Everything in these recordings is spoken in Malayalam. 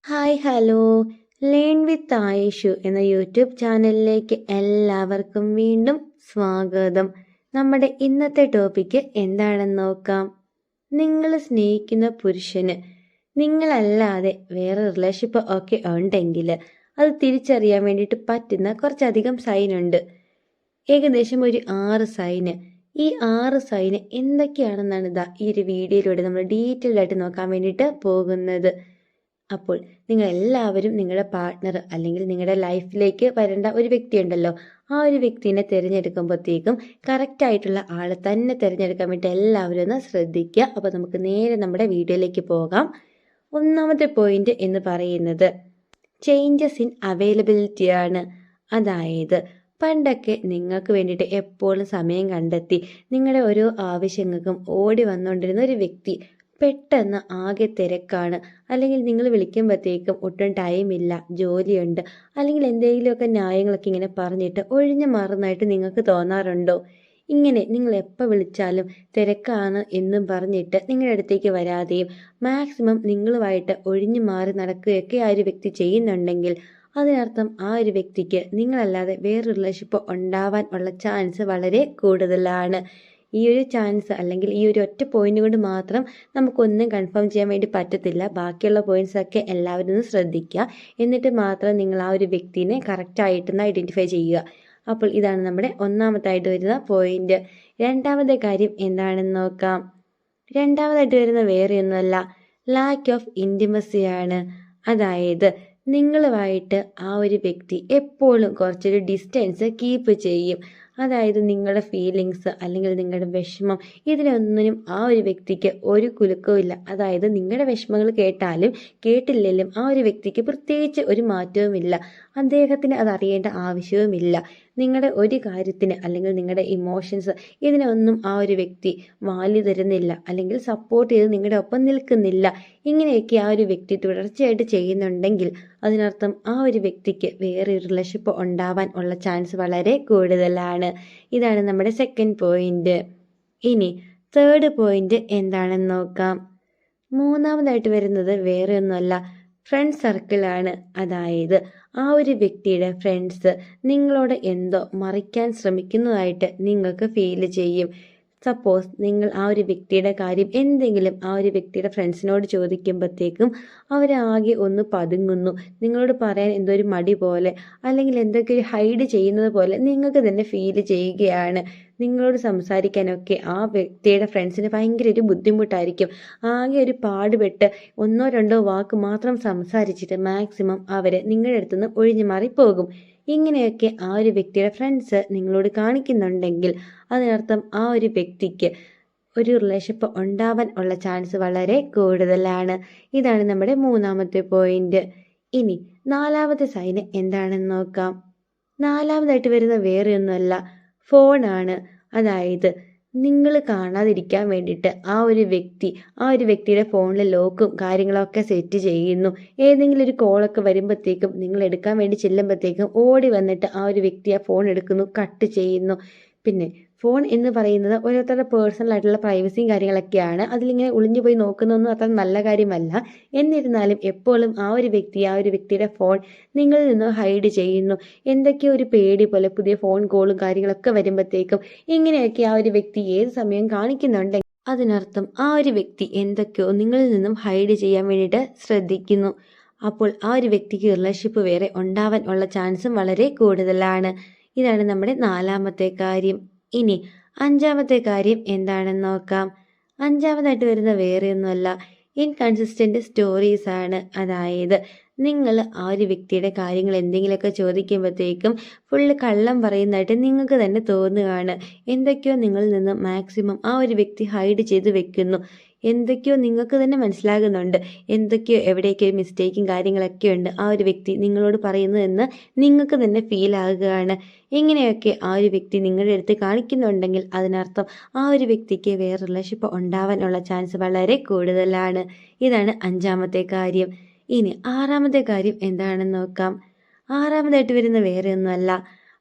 Hi hello learn with Ayishu എന്ന യൂട്യൂബ് ചാനലിലേക്ക് എല്ലാവർക്കും വീണ്ടും സ്വാഗതം. നമ്മുടെ ഇന്നത്തെ ടോപ്പിക്ക് എന്താണെന്ന് നോക്കാം. നിങ്ങൾ സ്നേഹിക്കുന്ന പുരുഷന് നിങ്ങളല്ലാതെ വേറെ റിലേഷൻഷിപ്പ് ഒക്കെ ഉണ്ടെങ്കിൽ അത് തിരിച്ചറിയാൻ വേണ്ടിയിട്ട് പറ്റുന്ന കുറച്ചധികം സൈനുണ്ട്. ഏകദേശം ഒരു 6 സൈന്. ഈ 6 സൈന് എന്തൊക്കെയാണെന്നാണ് ഈ ഒരു വീഡിയോയിലൂടെ നമ്മൾ ഡീറ്റെയിൽഡ് ആയിട്ട് നോക്കാൻ വേണ്ടിയിട്ട് പോകുന്നത്. അപ്പോൾ നിങ്ങൾ എല്ലാവരും നിങ്ങളുടെ പാർട്ട്ണർ അല്ലെങ്കിൽ നിങ്ങളുടെ ലൈഫിലേക്ക് വരേണ്ട ഒരു വ്യക്തി ഉണ്ടല്ലോ, ആ ഒരു വ്യക്തിനെ തിരഞ്ഞെടുക്കുമ്പോഴത്തേക്കും കറക്റ്റായിട്ടുള്ള ആളെ തന്നെ തിരഞ്ഞെടുക്കാൻ വേണ്ടി എല്ലാവരും ഒന്ന് ശ്രദ്ധിക്കുക. അപ്പോൾ നമുക്ക് നേരെ നമ്മുടെ വീഡിയോയിലേക്ക് പോകാം. ഒന്നാമത്തെ പോയിന്റ് എന്ന് പറയുന്നത് ചേഞ്ചസ് ഇൻ അവൈലബിലിറ്റി ആണ്. അതായത് പണ്ടൊക്കെ നിങ്ങൾക്ക് വേണ്ടിയിട്ട് എപ്പോഴും സമയം കണ്ടെത്തി നിങ്ങളുടെ ഓരോ ആവശ്യങ്ങൾക്കും ഓടി വന്നുകൊണ്ടിരുന്ന ഒരു വ്യക്തി പെട്ടെന്ന് ആകെ തിരക്കാണ്, അല്ലെങ്കിൽ നിങ്ങൾ വിളിക്കുമ്പോഴത്തേക്കും ഒട്ടും ടൈമില്ല, ജോലിയുണ്ട്, അല്ലെങ്കിൽ എന്തെങ്കിലുമൊക്കെ ന്യായങ്ങളൊക്കെ ഇങ്ങനെ പറഞ്ഞിട്ട് ഒഴിഞ്ഞു മാറുന്നതായിട്ട് നിങ്ങൾക്ക് തോന്നാറുണ്ടോ? ഇങ്ങനെ നിങ്ങൾ എപ്പോൾ വിളിച്ചാലും തിരക്കാണ് എന്നും പറഞ്ഞിട്ട് നിങ്ങളുടെ അടുത്തേക്ക് വരാതെയും മാക്സിമം നിങ്ങളുമായിട്ട് ഒഴിഞ്ഞു മാറി നടക്കുകയൊക്കെ ആ ഒരു വ്യക്തി ചെയ്യുന്നുണ്ടെങ്കിൽ അതിനർത്ഥം ആ ഒരു വ്യക്തിക്ക് നിങ്ങളല്ലാതെ വേറൊരു റിലേഷൻഷിപ്പ് ഉണ്ടാവാൻ ഉള്ള ചാൻസ് വളരെ കൂടുതലാണ്. ഈ ഒരു ചാൻസ് അല്ലെങ്കിൽ ഈ ഒരു ഒറ്റ പോയിന്റ് കൊണ്ട് മാത്രം നമുക്കൊന്നും കൺഫേം ചെയ്യാൻ വേണ്ടി പറ്റത്തില്ല. ബാക്കിയുള്ള പോയിന്റ്സൊക്കെ എല്ലാവരും ഒന്ന് ശ്രദ്ധിക്കുക. എന്നിട്ട് മാത്രം നിങ്ങൾ ആ ഒരു വ്യക്തിനെ കറക്റ്റായിട്ടൊന്ന് ഐഡൻറ്റിഫൈ ചെയ്യുക. അപ്പോൾ ഇതാണ് നമ്മുടെ ഒന്നാമതായിട്ട് വരുന്ന പോയിന്റ്. രണ്ടാമത്തെ കാര്യം എന്താണെന്ന് നോക്കാം. രണ്ടാമതായിട്ട് വരുന്ന വേറെയൊന്നുമല്ല, ലാക്ക് ഓഫ് ഇൻറ്റിമസിയാണ്. അതായത് നിങ്ങളുമായിട്ട് ആ ഒരു വ്യക്തി എപ്പോഴും കുറച്ചൊരു ഡിസ്റ്റൻസ് കീപ്പ് ചെയ്യും. അതായത് നിങ്ങളുടെ ഫീലിങ്സ് അല്ലെങ്കിൽ നിങ്ങളുടെ വിഷമം ഇതിനൊന്നിനും ആ ഒരു വ്യക്തിക്ക് ഒരു കുലുക്കവും ഇല്ല. അതായത് നിങ്ങളുടെ വിഷമങ്ങൾ കേട്ടാലും കേട്ടില്ലെങ്കിലും ആ ഒരു വ്യക്തിക്ക് പ്രത്യേകിച്ച് ഒരു മാറ്റവുമില്ല. അദ്ദേഹത്തിന് അതറിയേണ്ട ആവശ്യവുമില്ല. നിങ്ങളുടെ ഒരു കാര്യത്തിന് അല്ലെങ്കിൽ നിങ്ങളുടെ ഇമോഷൻസ് ഇതിനൊന്നും ആ ഒരു വ്യക്തി വാല്യൂ തരുന്നില്ല, അല്ലെങ്കിൽ സപ്പോർട്ട് ചെയ്ത് നിങ്ങളുടെ ഒപ്പം നിൽക്കുന്നില്ല. ഇങ്ങനെയൊക്കെ ആ ഒരു വ്യക്തി തുടർച്ചയായിട്ട് ചെയ്യുന്നുണ്ടെങ്കിൽ അതിനർത്ഥം ആ ഒരു വ്യക്തിക്ക് വേറെ ഒരു റിലേഷൻഷിപ്പ് ഉണ്ടാവാൻ ഉള്ള ചാൻസ് വളരെ കൂടുതലാണ്. ഇതാണ് നമ്മുടെ സെക്കൻഡ് പോയിന്റ്. ഇനി തേർഡ് പോയിന്റ് എന്താണെന്ന് നോക്കാം. മൂന്നാമതായിട്ട് വരുന്നത് വേറെ ഒന്നുമല്ല, ഫ്രണ്ട് സർക്കിളാണ്. അതായത് ആ ഒരു വ്യക്തിയുടെ ഫ്രണ്ട്സ് നിങ്ങളോട് എന്തോ മറിക്കാൻ ശ്രമിക്കുന്നതായിട്ട് നിങ്ങൾക്ക് ഫീൽ ചെയ്യും. സപ്പോസ് നിങ്ങൾ ആ ഒരു വ്യക്തിയുടെ കാര്യം എന്തെങ്കിലും ആ ഒരു വ്യക്തിയുടെ ഫ്രണ്ട്സിനോട് ചോദിക്കുമ്പോഴത്തേക്കും അവരാകെ ഒന്ന് പതുങ്ങുന്നു. നിങ്ങളോട് പറയാൻ എന്തോ ഒരു മടി പോലെ, അല്ലെങ്കിൽ എന്തൊക്കെ ഒരു ഹൈഡ് ചെയ്യുന്നത് പോലെ നിങ്ങൾക്ക് തന്നെ ഫീൽ ചെയ്യുകയാണ്. നിങ്ങളോട് സംസാരിക്കാനൊക്കെ ആ വ്യക്തിയുടെ ഫ്രണ്ട്സിന് ഭയങ്കര ഒരു ബുദ്ധിമുട്ടായിരിക്കും. ആകെ ഒരു പാടുപെട്ട് ഒന്നോ രണ്ടോ വാക്ക് മാത്രം സംസാരിച്ചിട്ട് മാക്സിമം അവരെ നിങ്ങളുടെ അടുത്തുനിന്ന് ഒഴിഞ്ഞു മാറി പോകും. ഇങ്ങനെയൊക്കെ ആ ഒരു വ്യക്തിയുടെ ഫ്രണ്ട്സ് നിങ്ങളോട് കാണിക്കുന്നുണ്ടെങ്കിൽ അതിനർത്ഥം ആ ഒരു വ്യക്തിക്ക് ഒരു റിലേഷൻഷിപ്പ് ഉണ്ടാവാൻ ഉള്ള ചാൻസ് വളരെ കൂടുതലാണ്. ഇതാണ് നമ്മുടെ മൂന്നാമത്തെ പോയിന്റ്. ഇനി നാലാമത്തെ സൈന് എന്താണെന്ന് നോക്കാം. നാലാമതായിട്ട് വരുന്ന വേറെ ഒന്നുമല്ല, ഫോണാണ്. അതായത് നിങ്ങൾ കാണാതിരിക്കാൻ വേണ്ടിയിട്ട് ആ ഒരു വ്യക്തിയുടെ ഫോണിൽ ലോക്കും കാര്യങ്ങളൊക്കെ സെറ്റ് ചെയ്യുന്നു. ഏതെങ്കിലും ഒരു കോളൊക്കെ വരുമ്പോഴത്തേക്കും നിങ്ങൾ എടുക്കാൻ വേണ്ടി ചെല്ലുമ്പോഴത്തേക്കും ഓടി വന്നിട്ട് ആ ഒരു വ്യക്തി ആ ഫോൺ എടുക്കുന്നു, കട്ട് ചെയ്യുന്നു. പിന്നെ ഫോൺ എന്ന് പറയുന്നത് ഓരോരുത്തരുടെ പേഴ്സണൽ ആയിട്ടുള്ള പ്രൈവസിയും കാര്യങ്ങളൊക്കെയാണ്. അതിലിങ്ങനെ ഒളിഞ്ഞു പോയി നോക്കുന്നതൊന്നും അത്ര നല്ല കാര്യമല്ല. എന്നിരുന്നാലും എപ്പോഴും ആ ഒരു വ്യക്തിയുടെ ഫോൺ നിങ്ങളിൽ നിന്ന് ഹൈഡ് ചെയ്യുന്നു. എന്തൊക്കെയോ ഒരു പേടി പോലെ പുതിയ ഫോൺ കോളും കാര്യങ്ങളൊക്കെ വരുമ്പോഴത്തേക്കും ഇങ്ങനെയൊക്കെ ആ ഒരു വ്യക്തി ഏത് സമയം കാണിക്കുന്നുണ്ടെങ്കിൽ അതിനർത്ഥം ആ ഒരു വ്യക്തി എന്തൊക്കെയോ നിങ്ങളിൽ നിന്നും ഹൈഡ് ചെയ്യാൻ വേണ്ടിയിട്ട് ശ്രദ്ധിക്കുന്നു. അപ്പോൾ ആ ഒരു വ്യക്തിക്ക് റിലേഷൻഷിപ്പ് വേറെ ഉണ്ടാവാൻ ഉള്ള ചാൻസും വളരെ കൂടുതലാണ്. ഇതാണ് നമ്മുടെ നാലാമത്തെ കാര്യം. ഇനി അഞ്ചാമത്തെ കാര്യം എന്താണെന്ന് നോക്കാം. അഞ്ചാമതായിട്ട് വരുന്ന വേറെയൊന്നുമല്ല, ഇൻകൺസിസ്റ്റൻ്റ് സ്റ്റോറീസ് ആണ്. അതായത് നിങ്ങൾ ആ ഒരു വ്യക്തിയുടെ കാര്യങ്ങൾ എന്തെങ്കിലുമൊക്കെ ചോദിക്കുമ്പോഴത്തേക്കും ഫുള്ള് കള്ളം പറയുന്നതായിട്ട് നിങ്ങൾക്ക് തന്നെ തോന്നുകയാണ്. എന്തൊക്കെയോ നിങ്ങളിൽ നിന്ന് മാക്സിമം ആ ഒരു വ്യക്തി ഹൈഡ് ചെയ്ത് വെക്കുന്നു. എന്തൊക്കെയോ നിങ്ങൾക്ക് തന്നെ മനസ്സിലാകുന്നുണ്ട്. എന്തൊക്കെയോ എവിടെയൊക്കെ ഒരു മിസ്റ്റേക്കും കാര്യങ്ങളൊക്കെ ഉണ്ട് ആ ഒരു വ്യക്തി നിങ്ങളോട് പറയുന്നതെന്ന് നിങ്ങൾക്ക് തന്നെ ഫീൽ ആകുകയാണ്. ഇങ്ങനെയൊക്കെ ആ ഒരു വ്യക്തി നിങ്ങളുടെ അടുത്ത് കാണിക്കുന്നുണ്ടെങ്കിൽ അതിനർത്ഥം ആ ഒരു വ്യക്തിക്ക് വേറെ റിലേഷൻഷിപ്പ് ഉണ്ടാവാനുള്ള ചാൻസ് വളരെ കൂടുതലാണ്. ഇതാണ് അഞ്ചാമത്തെ കാര്യം. ഇനി ആറാമത്തെ കാര്യം എന്താണെന്ന് നോക്കാം. ആറാമതായിട്ട് വരുന്ന വേറെ ഒന്നുമല്ല,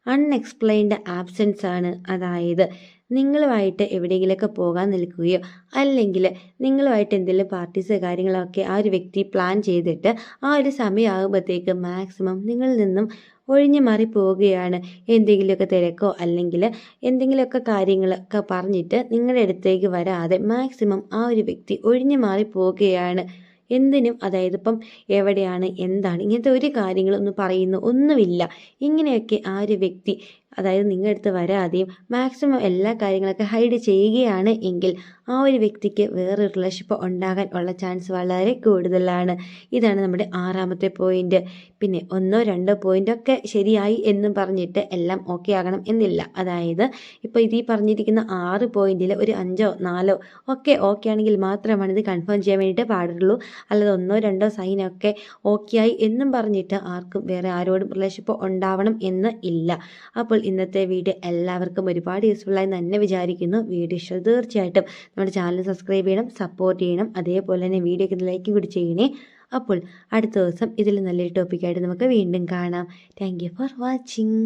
അൺഎക്സ്പ്ലെയിൻഡ് ആബ്സെൻസ് ആണ്. അതായത് നിങ്ങളുമായിട്ട് എവിടെയെങ്കിലുമൊക്കെ പോകാൻ നിൽക്കുകയോ അല്ലെങ്കിൽ നിങ്ങളുമായിട്ട് എന്തെങ്കിലും പാർട്ടീസ് കാര്യങ്ങളൊക്കെ ആ ഒരു വ്യക്തി പ്ലാൻ ചെയ്തിട്ട് ആ ഒരു സമയമാകുമ്പോഴത്തേക്ക് മാക്സിമം നിങ്ങളിൽ നിന്നും ഒഴിഞ്ഞു മാറി പോവുകയാണ്. എന്തെങ്കിലുമൊക്കെ തിരക്കോ അല്ലെങ്കിൽ എന്തെങ്കിലുമൊക്കെ കാര്യങ്ങളൊക്കെ പറഞ്ഞിട്ട് നിങ്ങളുടെ അടുത്തേക്ക് വരാതെ മാക്സിമം ആ ഒരു വ്യക്തി ഒഴിഞ്ഞു മാറി പോവുകയാണ്. എന്തിനും അതായത് ഇപ്പം എവിടെയാണ് എന്താണ് ഇങ്ങനത്തെ ഒരു കാര്യങ്ങളൊന്നും പറയുന്നു ഒന്നുമില്ല. ഇങ്ങനെയൊക്കെ ആ ഒരു വ്യക്തി അതായത് നിങ്ങളുടെ അടുത്ത് വരാതെയും മാക്സിമം എല്ലാ കാര്യങ്ങളൊക്കെ ഹൈഡ് ചെയ്യുകയാണ് എങ്കിൽ ആ ഒരു വ്യക്തിക്ക് വേറൊരു റിലേഷൻഷിപ്പ് ഉണ്ടാകാൻ ഉള്ള ചാൻസ് വളരെ കൂടുതലാണ്. ഇതാണ് നമ്മുടെ 6ാമത്തെ പോയിന്റ്. പിന്നെ 1, 2 പോയിൻ്റൊക്കെ ശരിയായി എന്ന് പറഞ്ഞിട്ട് എല്ലാം ഓക്കെ ആകണം എന്നില്ല. അതായത് ഇപ്പോൾ ഇത് ഈ പറഞ്ഞിരിക്കുന്ന 6 പോയിന്റിൽ ഒരു 5ഓ 4ഓ ഒക്കെ ഓക്കെ ആണെങ്കിൽ മാത്രമാണ് ഇത് കൺഫേം ചെയ്യാൻ വേണ്ടിയിട്ട് പാടുള്ളൂ. അല്ലാതെ 1, 2 സൈനൊക്കെ ഓക്കെ ആയി എന്നും പറഞ്ഞിട്ട് ആർക്കും വേറെ ആരോടും റിലേഷൻഷിപ്പ് ഉണ്ടാവണം എന്ന് ഇല്ല. അപ്പോൾ ഇന്നത്തെ വീഡിയോ എല്ലാവർക്കും ഒരുപാട് യൂസ്ഫുള്ളായി തന്നെ വിചാരിക്കുന്നു. വീഡിയോ ഇഷ്ടം തീർച്ചയായിട്ടും നമ്മുടെ ചാനൽ സബ്സ്ക്രൈബ് ചെയ്യണം, സപ്പോർട്ട് ചെയ്യണം. അതേപോലെ തന്നെ വീഡിയോക്ക് ലൈക്കും കൂടി ചെയ്യണേ. അപ്പോൾ അടുത്ത ദിവസം ഇതിൽ നല്ലൊരു ടോപ്പിക്കായിട്ട് നമുക്ക് വീണ്ടും കാണാം. Thank you for watching.